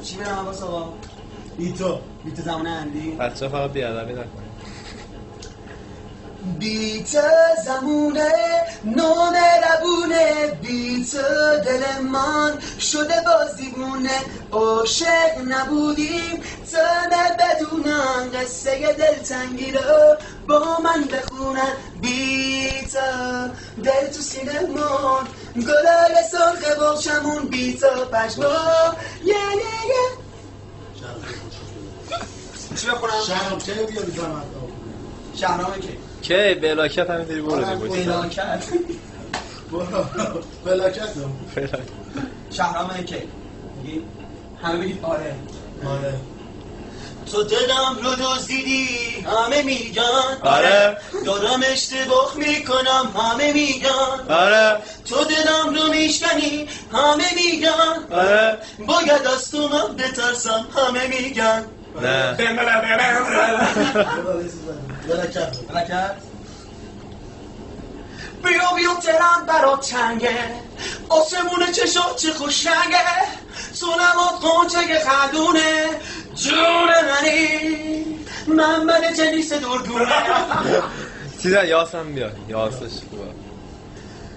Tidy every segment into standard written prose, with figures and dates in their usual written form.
چی برم عباس آقا؟ بیتو زمان اندی بچه فقط بیادبی نکنید. بیت زمونه نومربونه بیت دلمان شده بازیمونه عاشق نبودیم تا بدونن قصه دلتنگی رو با من بخونن بیت دل تو سینمون گلای سرخ باشمون بیت پشما چی بخونم؟ شهرام چه بیاری زمان شهرامه که بلاکت همینطوری بردیم بلاکت بلاکت شهرامه که همه بگید آره تو دلم رو دزدیدی همه میگن آره دارم اشتباه میکنم همه میگن آره تو دلم رو میشکنی همه میگن آره باید از تو من بترسم همه میگن نه بلاکت بیا ترم برات تنگه آسمون چشات چه خوشنگه تو نماد قنچه خدونه جون منی من جنیس دورگونه چیزا یاسم بیا یاسش خوبه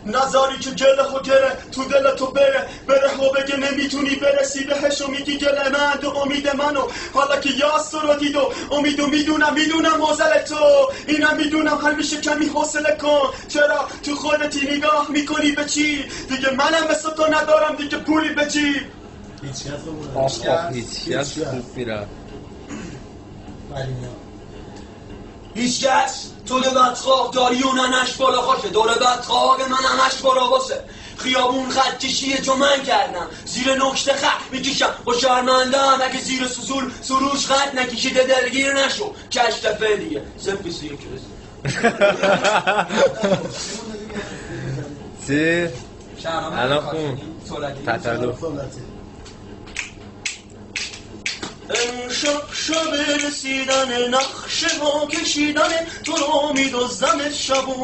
نظاری که گله خو گره تو دل تو بره و بگه نمیتونی برسی بهش و میگی گله من و امید منو حالا که یاس رو دید و امیدو میدونم موزل تو اینم میدونم همیشه کمی حوصله کن چرا تو خودتی نگاه میکنی به چی دیگه منم مثل تو ندارم دیگه پولی به جیب هیچ خوب میره هیچکس تو دو بدخواه داری اوننش بالا خوشه دور بدخواه من همش بالا باشه خیابون خط کشیه جو من کردم زیر نکته خط میکشم و شرمندم اگه زیر سروش خط نکشیده دلگیر نشو کش دفعه دیگه زب یک چی؟ الان خون تطلو امشب شب رسیدن نقشه ها کشیدن تو رو میدوزم شبون